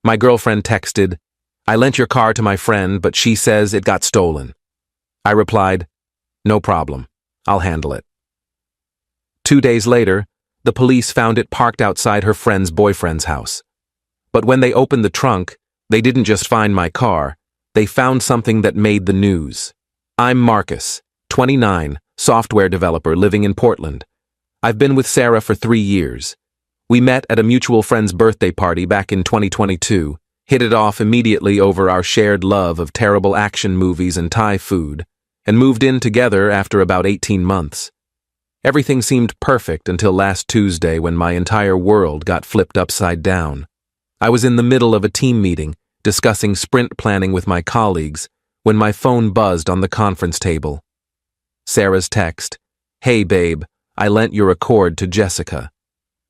My girlfriend texted, "I lent your car to my friend, but she says it got stolen." I replied, "No problem. I'll handle it." 2 days later, the police found it parked outside her friend's boyfriend's house. But when they opened the trunk, they didn't just find my car, they found something that made the news. I'm Marcus, 29, software developer living in Portland. I've been with Sarah for 3 years. We met at a mutual friend's birthday party back in 2022, hit it off immediately over our shared love of terrible action movies and Thai food, and moved in together after about 18 months. Everything seemed perfect until last Tuesday when my entire world got flipped upside down. I was in the middle of a team meeting, discussing sprint planning with my colleagues, when my phone buzzed on the conference table. Sarah's text, "Hey babe, I lent your Accord to Jessica.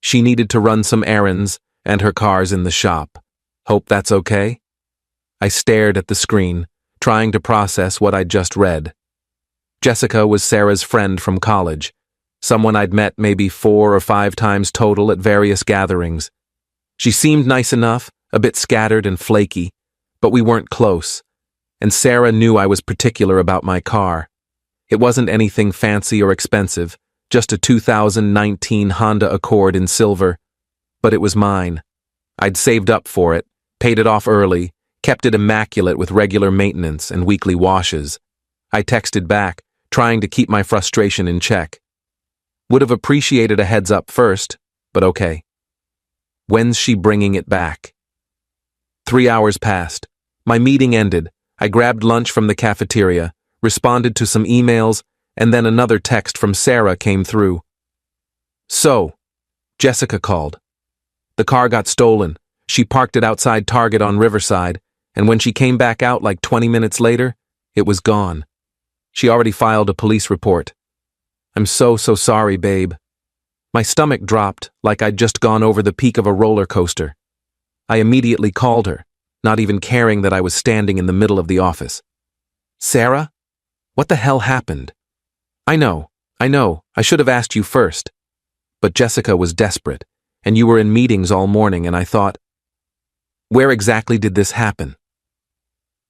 She needed to run some errands, and her car's in the shop. Hope that's okay?" I stared at the screen, trying to process what I'd just read. Jessica was Sarah's friend from college, someone I'd met maybe 4 or 5 times total at various gatherings. She seemed nice enough, a bit scattered and flaky, but we weren't close, and Sarah knew I was particular about my car. It wasn't anything fancy or expensive, just a 2019 Honda Accord in silver, but it was mine. I'd saved up for it, paid it off early, kept it immaculate with regular maintenance and weekly washes. I texted back, trying to keep my frustration in check. Would have appreciated a heads up first, but okay. When's she bringing it back? 3 hours passed. My meeting ended. I grabbed lunch from the cafeteria, responded to some emails, and then another text from Sarah came through. "So," Jessica called. "The car got stolen. She parked it outside Target on Riverside, and when she came back out like 20 minutes later, it was gone. She already filed a police report. I'm so sorry, babe." My stomach dropped like I'd just gone over the peak of a roller coaster. I immediately called her, not even caring that I was standing in the middle of the office. "Sarah? What the hell happened?" I know, I should have asked you first." But Jessica was desperate, and you were in meetings all morning, and I thought, "Where exactly did this happen?"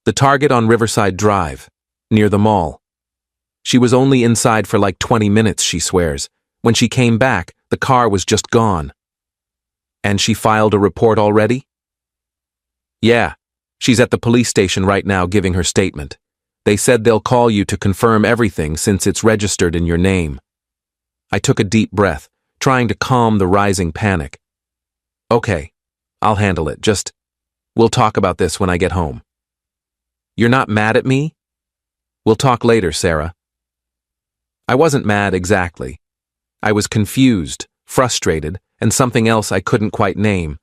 "The Target on Riverside Drive, near the mall." She was only inside for like 20 minutes, she swears. When she came back, the car was just gone. "And she filed a report already?" "Yeah, she's at the police station right now giving her statement. They said they'll call you to confirm everything since it's registered in your name." I took a deep breath, trying to calm the rising panic. "Okay, I'll handle it, we'll talk about this when I get home." "You're not mad at me?" "We'll talk later, Sarah." I wasn't mad exactly. I was confused, frustrated, and something else I couldn't quite name.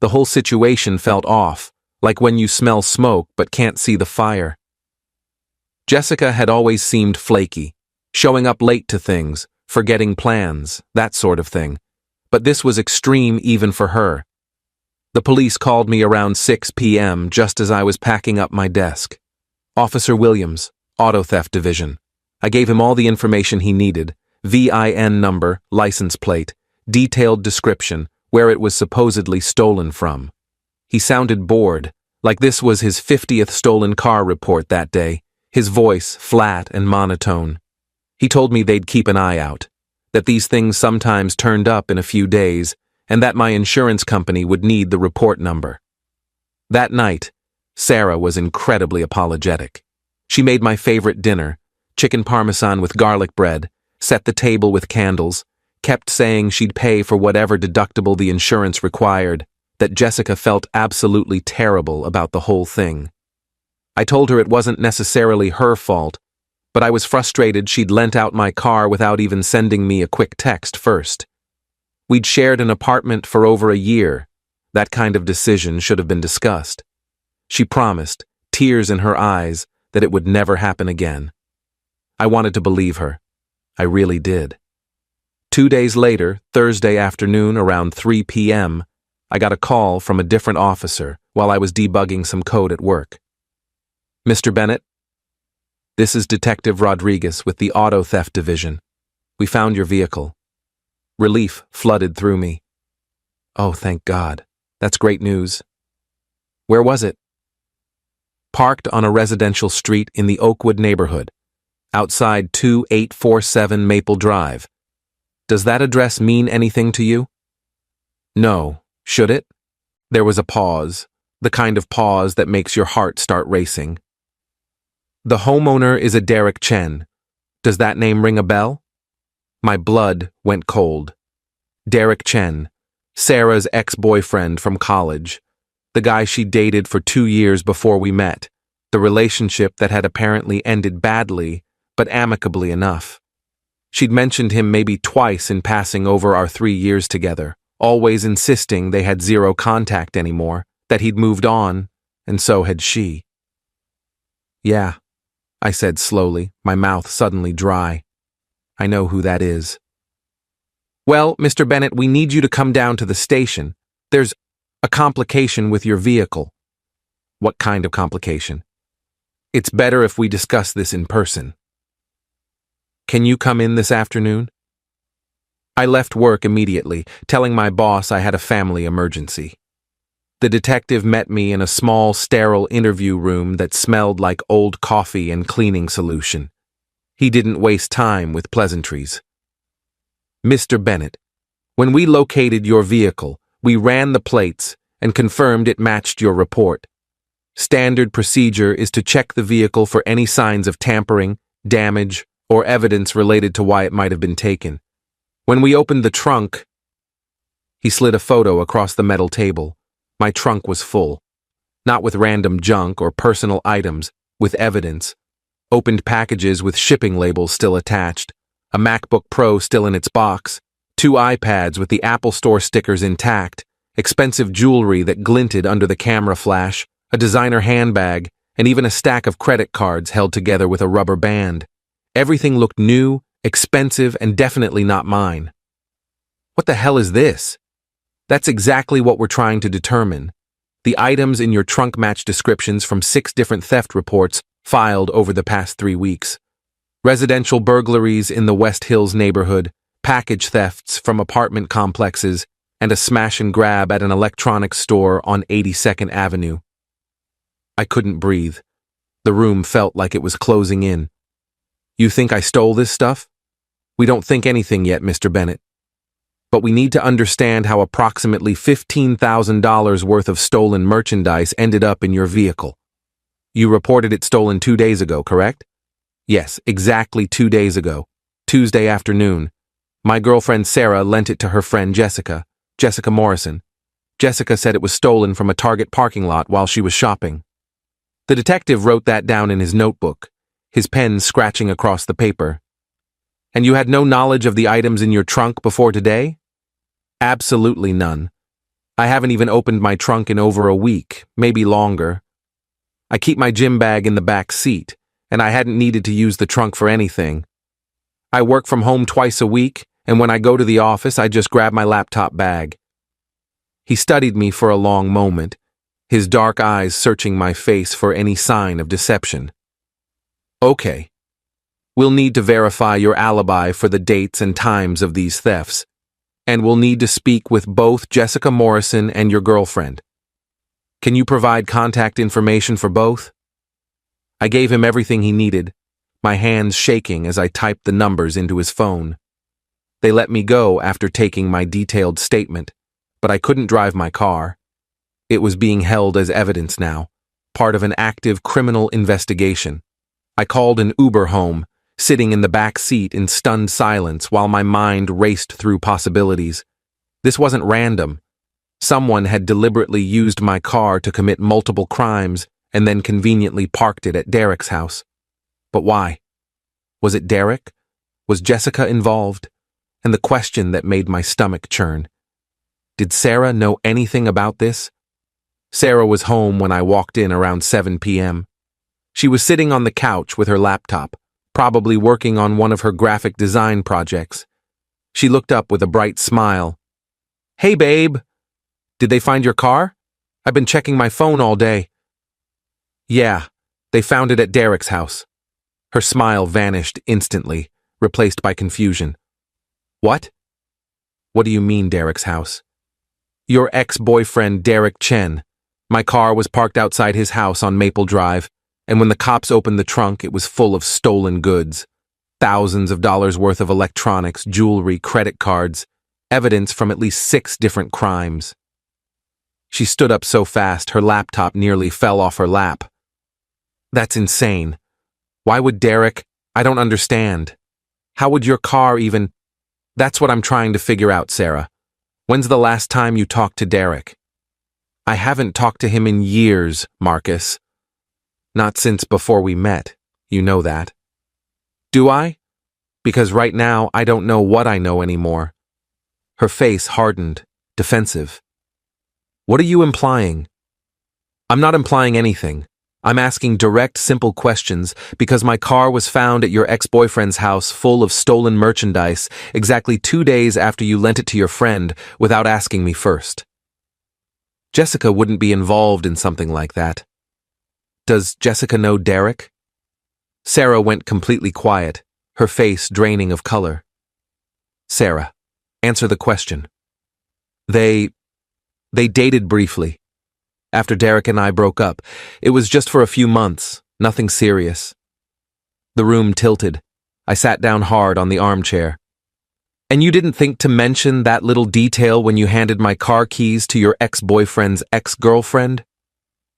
The whole situation felt off, like when you smell smoke but can't see the fire. Jessica had always seemed flaky, showing up late to things, forgetting plans, that sort of thing. But this was extreme even for her. The police called me around 6 p.m. just as I was packing up my desk. Officer Williams, Auto Theft Division. I gave him all the information he needed, VIN number, license plate, detailed description, where it was supposedly stolen from. He sounded bored, like this was his 50th stolen car report that day, his voice flat and monotone. He told me they'd keep an eye out, that these things sometimes turned up in a few days, and that my insurance company would need the report number. That night, Sarah was incredibly apologetic. She made my favorite dinner, chicken parmesan with garlic bread, set the table with candles, kept saying she'd pay for whatever deductible the insurance required, that Jessica felt absolutely terrible about the whole thing. I told her it wasn't necessarily her fault, but I was frustrated she'd lent out my car without even sending me a quick text first. We'd shared an apartment for over a year. That kind of decision should have been discussed. She promised, tears in her eyes, that it would never happen again. I wanted to believe her. I really did. 2 days later, Thursday afternoon around 3 p.m., I got a call from a different officer while I was debugging some code at work. "Mr. Bennett? This is Detective Rodriguez with the Auto Theft Division. We found your vehicle." Relief flooded through me. "Oh, thank God. That's great news. Where was it? Parked on a residential street in the Oakwood neighborhood, outside 2847 Maple Drive. Does that address mean anything to you? No, should it? There was a pause, the kind of pause that makes your heart start racing. The homeowner is a Derek Chen. Does that name ring a bell? My blood went cold. Derek Chen, Sarah's ex-boyfriend from college, the guy she dated for 2 years before we met, the relationship that had apparently ended badly, but amicably enough. She'd mentioned him maybe twice in passing over our 3 years together, always insisting they had zero contact anymore, that he'd moved on, and so had she. Yeah, I said slowly, my mouth suddenly dry. I know who that is. Well, Mr. Bennett, we need you to come down to the station. There's a complication with your vehicle. What kind of complication? It's better if we discuss this in person. Can you come in this afternoon? I left work immediately, telling my boss I had a family emergency. The detective met me in a small, sterile interview room that smelled like old coffee and cleaning solution. He didn't waste time with pleasantries. Mr. Bennett, when we located your vehicle, we ran the plates and confirmed it matched your report. Standard procedure is to check the vehicle for any signs of tampering, damage, or evidence related to why it might have been taken. When we opened the trunk, he slid a photo across the metal table. My trunk was full. Not with random junk or personal items, with evidence. Opened packages with shipping labels still attached. A MacBook Pro still in its box, 2 iPads with the Apple Store stickers intact, expensive jewelry that glinted under the camera flash, a designer handbag, and even a stack of credit cards held together with a rubber band. Everything looked new, expensive, and definitely not mine. What the hell is this? That's exactly what we're trying to determine. The items in your trunk match descriptions from 6 different theft reports filed over the past 3 weeks. Residential burglaries in the West Hills neighborhood, package thefts from apartment complexes, and a smash and grab at an electronics store on 82nd Avenue. I couldn't breathe. The room felt like it was closing in. You think I stole this stuff? We don't think anything yet, Mr. Bennett. But we need to understand how approximately $15,000 worth of stolen merchandise ended up in your vehicle. You reported it stolen 2 days ago, correct? Yes, exactly 2 days ago, Tuesday afternoon. My girlfriend Sarah lent it to her friend Jessica Morrison. Jessica said it was stolen from a Target parking lot while she was shopping. The detective wrote that down in his notebook, his pen scratching across the paper. And you had no knowledge of the items in your trunk before today? Absolutely none. I haven't even opened my trunk in over a week, maybe longer. I keep my gym bag in the back seat, and I hadn't needed to use the trunk for anything. I work from home twice a week, and when I go to the office, I just grab my laptop bag. He studied me for a long moment, his dark eyes searching my face for any sign of deception. Okay. We'll need to verify your alibi for the dates and times of these thefts, and we'll need to speak with both Jessica Morrison and your girlfriend. Can you provide contact information for both? I gave him everything he needed, my hands shaking as I typed the numbers into his phone. They let me go after taking my detailed statement, but I couldn't drive my car. It was being held as evidence now, part of an active criminal investigation. I called an Uber home, sitting in the back seat in stunned silence while my mind raced through possibilities. This wasn't random. Someone had deliberately used my car to commit multiple crimes and then conveniently parked it at Derek's house. But why? Was it Derek? Was Jessica involved? And the question that made my stomach churn. Did Sarah know anything about this? Sarah was home when I walked in around 7 p.m. She was sitting on the couch with her laptop, probably working on one of her graphic design projects. She looked up with a bright smile. Hey, babe. Did they find your car? I've been checking my phone all day. Yeah, they found it at Derek's house. Her smile vanished instantly, replaced by confusion. What? What do you mean, Derek's house? Your ex-boyfriend, Derek Chen. My car was parked outside his house on Maple Drive, and when the cops opened the trunk, it was full of stolen goods. Thousands of dollars worth of electronics, jewelry, credit cards, evidence from at least 6 different crimes. She stood up so fast, her laptop nearly fell off her lap. That's insane. Why would Derek? I don't understand. How would your car even? That's what I'm trying to figure out, Sarah. When's the last time you talked to Derek? I haven't talked to him in years, Marcus. Not since before we met. You know that. Do I? Because right now I don't know what I know anymore. Her face hardened, defensive. What are you implying? I'm not implying anything. I'm asking direct, simple questions because my car was found at your ex-boyfriend's house full of stolen merchandise exactly 2 days after you lent it to your friend without asking me first. Jessica wouldn't be involved in something like that. Does Jessica know Derek? Sarah went completely quiet, her face draining of color. Sarah, answer the question. They dated briefly. After Derek and I broke up, it was just for a few months, nothing serious. The room tilted. I sat down hard on the armchair. And you didn't think to mention that little detail when you handed my car keys to your ex-boyfriend's ex-girlfriend?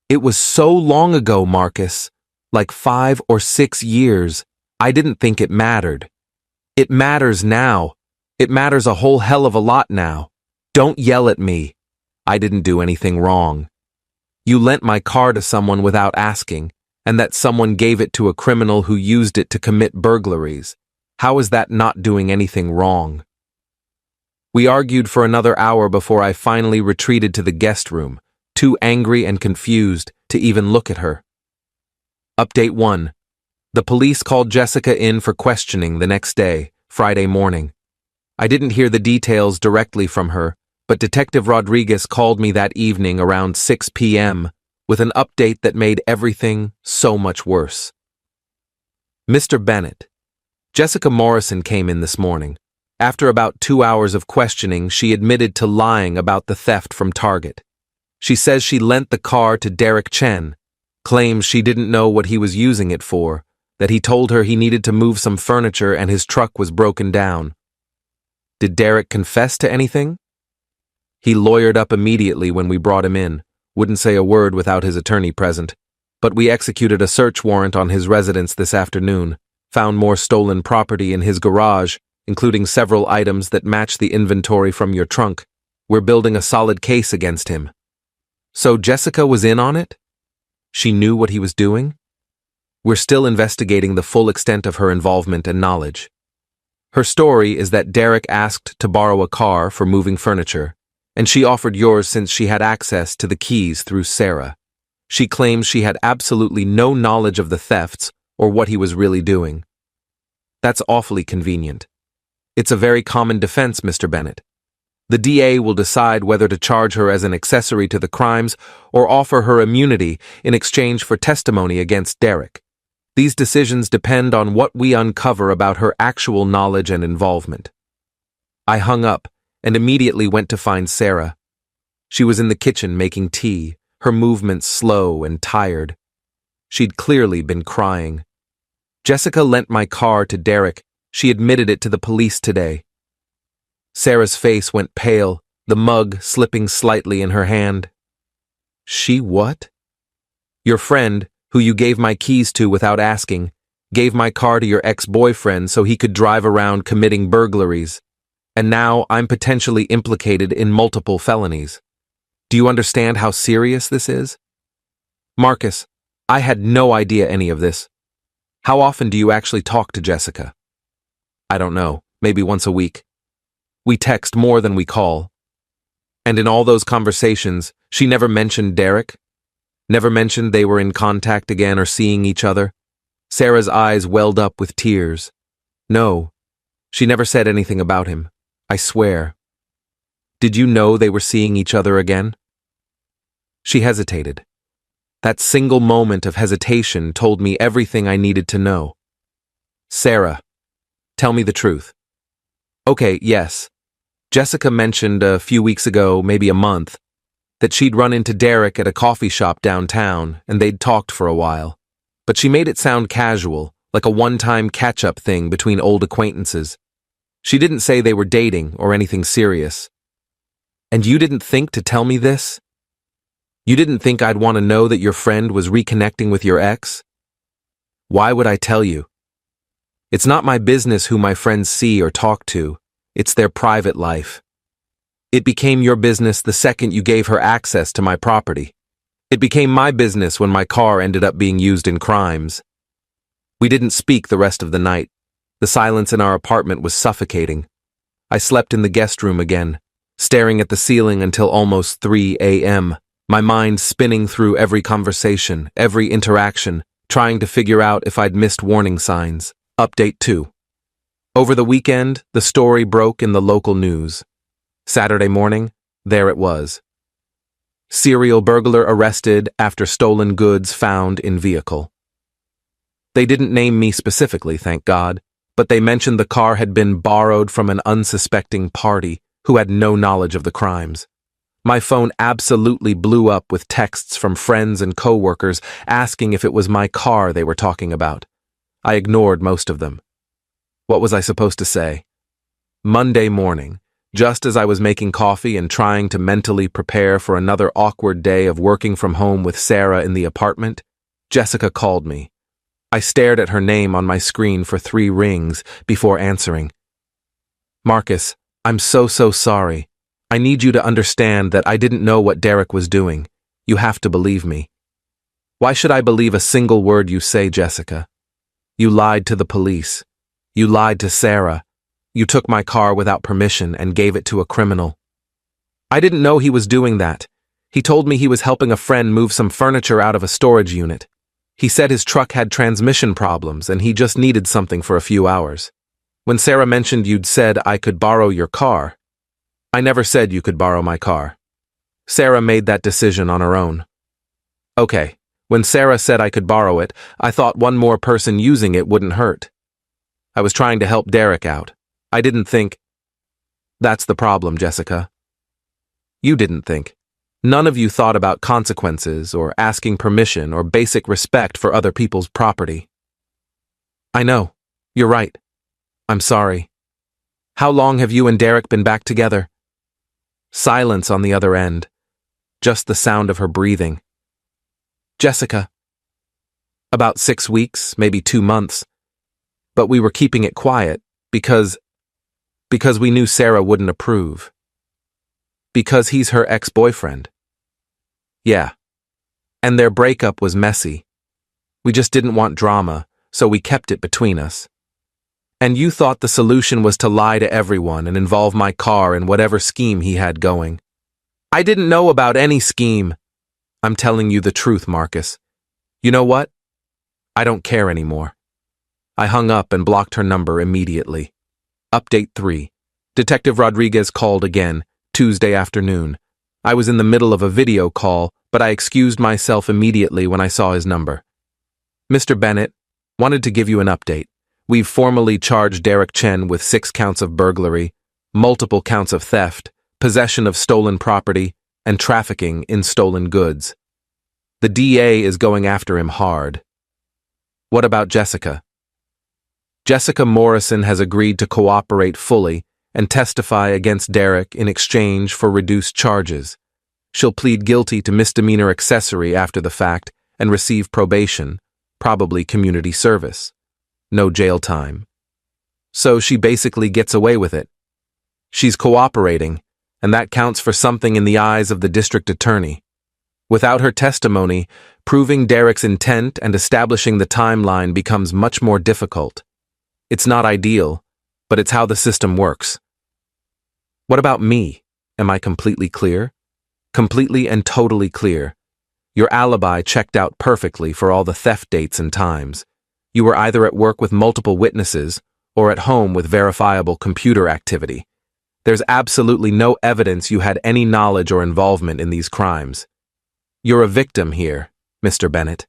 It was so long ago, Marcus. Like 5 or 6 years. I didn't think it mattered. It matters now. It matters a whole hell of a lot now. Don't yell at me. I didn't do anything wrong. You lent my car to someone without asking, and that someone gave it to a criminal who used it to commit burglaries. How is that not doing anything wrong? We argued for another hour before I finally retreated to the guest room, too angry and confused to even look at her. Update 1. The police called Jessica in for questioning the next day, Friday morning. I didn't hear the details directly from her, but Detective Rodriguez called me that evening around 6 p.m. with an update that made everything so much worse. Mr. Bennett, Jessica Morrison came in this morning. After about 2 hours of questioning, she admitted to lying about the theft from Target. She says she lent the car to Derek Chen, claims she didn't know what he was using it for, that he told her he needed to move some furniture and his truck was broken down. Did Derek confess to anything? He lawyered up immediately when we brought him in, wouldn't say a word without his attorney present, but we executed a search warrant on his residence this afternoon, found more stolen property in his garage, including several items that match the inventory from your trunk. We're building a solid case against him. So Jessica was in on it? She knew what he was doing? We're still investigating the full extent of her involvement and knowledge. Her story is that Derek asked to borrow a car for moving furniture, and she offered yours since she had access to the keys through Sarah. She claims she had absolutely no knowledge of the thefts or what he was really doing. That's awfully convenient. It's a very common defense, Mr. Bennett. The DA will decide whether to charge her as an accessory to the crimes or offer her immunity in exchange for testimony against Derek. These decisions depend on what we uncover about her actual knowledge and involvement. I hung up and immediately went to find Sarah. She was in the kitchen making tea, her movements slow and tired. She'd clearly been crying. Jessica lent my car to Derek. She admitted it to the police today. Sarah's face went pale, the mug slipping slightly in her hand. She what? Your friend, who you gave my keys to without asking, gave my car to your ex-boyfriend so he could drive around committing burglaries. And now I'm potentially implicated in multiple felonies. Do you understand how serious this is? Marcus, I had no idea any of this. How often do you actually talk to Jessica? I don't know, maybe once a week. We text more than we call. And in all those conversations, she never mentioned Derek? Never mentioned they were in contact again or seeing each other? Sarah's eyes welled up with tears. No, she never said anything about him. I swear. Did you know they were seeing each other again? She hesitated. That single moment of hesitation told me everything I needed to know. Sarah, tell me the truth. Okay, yes. Jessica mentioned a few weeks ago, maybe a month, that she'd run into Derek at a coffee shop downtown and they'd talked for a while. But she made it sound casual, like a one-time catch-up thing between old acquaintances. She didn't say they were dating or anything serious. And you didn't think to tell me this? You didn't think I'd want to know that your friend was reconnecting with your ex? Why would I tell you? It's not my business who my friends see or talk to. It's their private life. It became your business the second you gave her access to my property. It became my business when my car ended up being used in crimes. We didn't speak the rest of the night. The silence in our apartment was suffocating. I slept in the guest room again, staring at the ceiling until almost 3 a.m., my mind spinning through every conversation, every interaction, trying to figure out if I'd missed warning signs. Update 2. Over the weekend, the story broke in the local news. Saturday morning, there it was. Serial burglar arrested after stolen goods found in vehicle. They didn't name me specifically, thank God, but they mentioned the car had been borrowed from an unsuspecting party who had no knowledge of the crimes. My phone absolutely blew up with texts from friends and coworkers asking if it was my car they were talking about. I ignored most of them. What was I supposed to say? Monday morning, just as I was making coffee and trying to mentally prepare for another awkward day of working from home with Sarah in the apartment, Jessica called me. I stared at her name on my screen for 3 rings before answering. Marcus, I'm so sorry. I need you to understand that I didn't know what Derek was doing. You have to believe me. Why should I believe a single word you say, Jessica? You lied to the police. You lied to Sarah. You took my car without permission and gave it to a criminal. I didn't know he was doing that. He told me he was helping a friend move some furniture out of a storage unit. He said his truck had transmission problems and he just needed something for a few hours. When Sarah mentioned you'd said I could borrow your car, I never said you could borrow my car. Sarah made that decision on her own. Okay, when Sarah said I could borrow it, I thought one more person using it wouldn't hurt. I was trying to help Derek out. I didn't think. That's the problem, Jessica. You didn't think. None of you thought about consequences or asking permission or basic respect for other people's property. I know. You're right. I'm sorry. How long have you and Derek been back together? Silence on the other end. Just the sound of her breathing. Jessica. About 6 weeks, maybe 2 months. But we were keeping it quiet because we knew Sarah wouldn't approve. Because he's her ex-boyfriend. Yeah. And their breakup was messy. We just didn't want drama, so we kept it between us. And you thought the solution was to lie to everyone and involve my car in whatever scheme he had going. I didn't know about any scheme. I'm telling you the truth, Marcus. You know what? I don't care anymore. I hung up and blocked her number immediately. Update 3. Detective Rodriguez called again, Tuesday afternoon. I was in the middle of a video call, but I excused myself immediately when I saw his number. Mr. Bennett, wanted to give you an update. We've formally charged Derek Chen with 6 counts of burglary, multiple counts of theft, possession of stolen property, and trafficking in stolen goods. The DA is going after him hard. What about Jessica? Jessica Morrison has agreed to cooperate fully and testify against Derek in exchange for reduced charges. She'll plead guilty to misdemeanor accessory after the fact and receive probation, probably community service. No jail time. So she basically gets away with it. She's cooperating, and that counts for something in the eyes of the district attorney. Without her testimony, proving Derek's intent and establishing the timeline becomes much more difficult. It's not ideal, but it's how the system works. What about me? Am I completely clear? Completely and totally clear. Your alibi checked out perfectly for all the theft dates and times. You were either at work with multiple witnesses or at home with verifiable computer activity. There's absolutely no evidence you had any knowledge or involvement in these crimes. You're a victim here, Mr. Bennett.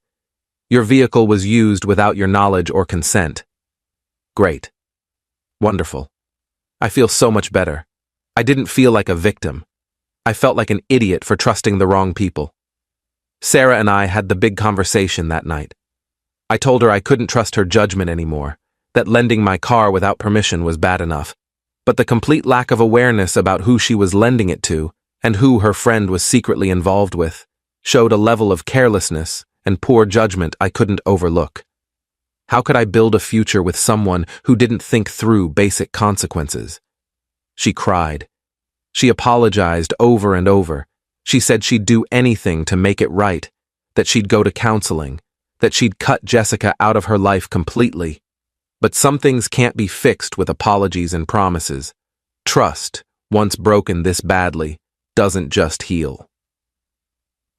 Your vehicle was used without your knowledge or consent. Great. Wonderful. I feel so much better. I didn't feel like a victim. I felt like an idiot for trusting the wrong people. Sarah and I had the big conversation that night. I told her I couldn't trust her judgment anymore, that lending my car without permission was bad enough. But the complete lack of awareness about who she was lending it to, and who her friend was secretly involved with, showed a level of carelessness and poor judgment I couldn't overlook. How could I build a future with someone who didn't think through basic consequences? She cried. She apologized over and over. She said she'd do anything to make it right, that she'd go to counseling, that she'd cut Jessica out of her life completely. But some things can't be fixed with apologies and promises. Trust, once broken this badly, doesn't just heal.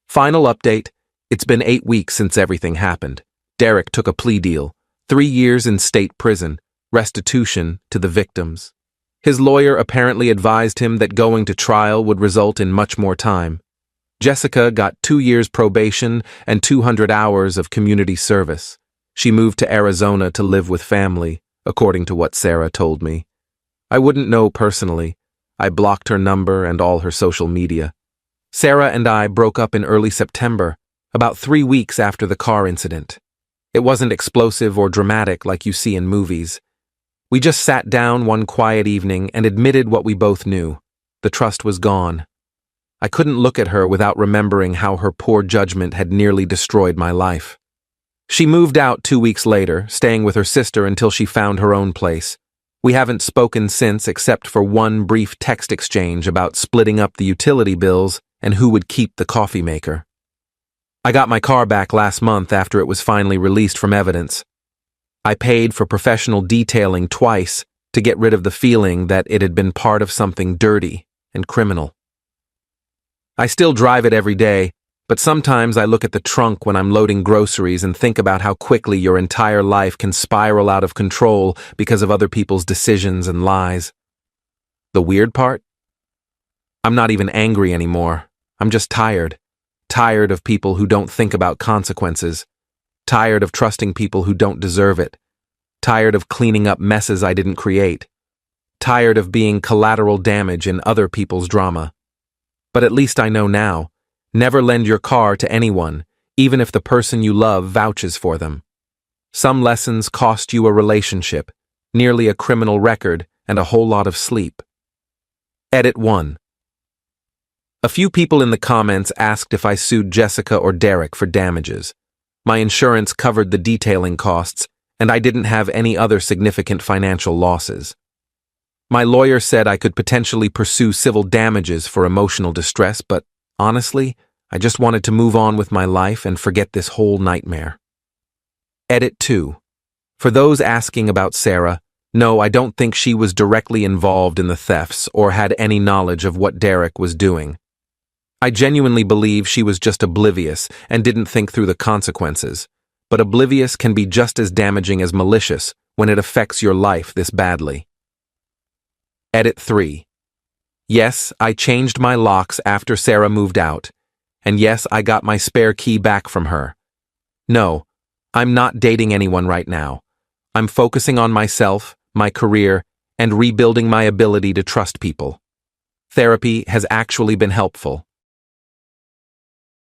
Final update: it's been 8 weeks since everything happened. Derek took a plea deal, 3 years in state prison, restitution to the victims. His lawyer apparently advised him that going to trial would result in much more time. Jessica got 2 years probation and 200 hours of community service. She moved to Arizona to live with family, according to what Sarah told me. I wouldn't know personally. I blocked her number and all her social media. Sarah and I broke up in early September, about 3 weeks after the car incident. It wasn't explosive or dramatic like you see in movies. We just sat down one quiet evening and admitted what we both knew. The trust was gone. I couldn't look at her without remembering how her poor judgment had nearly destroyed my life. She moved out 2 weeks later, staying with her sister until she found her own place. We haven't spoken since except for one brief text exchange about splitting up the utility bills and who would keep the coffee maker. I got my car back last month after it was finally released from evidence. I paid for professional detailing twice to get rid of the feeling that it had been part of something dirty and criminal. I still drive it every day, but sometimes I look at the trunk when I'm loading groceries and think about how quickly your entire life can spiral out of control because of other people's decisions and lies. The weird part? I'm not even angry anymore. I'm just tired. Tired of people who don't think about consequences. Tired of trusting people who don't deserve it. Tired of cleaning up messes I didn't create. Tired of being collateral damage in other people's drama. But at least I know now. Never lend your car to anyone, even if the person you love vouches for them. Some lessons cost you a relationship, nearly a criminal record, and a whole lot of sleep. Edit 1. A few people in the comments asked if I sued Jessica or Derek for damages. My insurance covered the detailing costs, and I didn't have any other significant financial losses. My lawyer said I could potentially pursue civil damages for emotional distress, but honestly, I just wanted to move on with my life and forget this whole nightmare. Edit 2. For those asking about Sarah, no, I don't think she was directly involved in the thefts or had any knowledge of what Derek was doing. I genuinely believe she was just oblivious and didn't think through the consequences, but oblivious can be just as damaging as malicious when it affects your life this badly. Edit 3. Yes, I changed my locks after Sarah moved out, and yes, I got my spare key back from her. No, I'm not dating anyone right now. I'm focusing on myself, my career, and rebuilding my ability to trust people. Therapy has actually been helpful.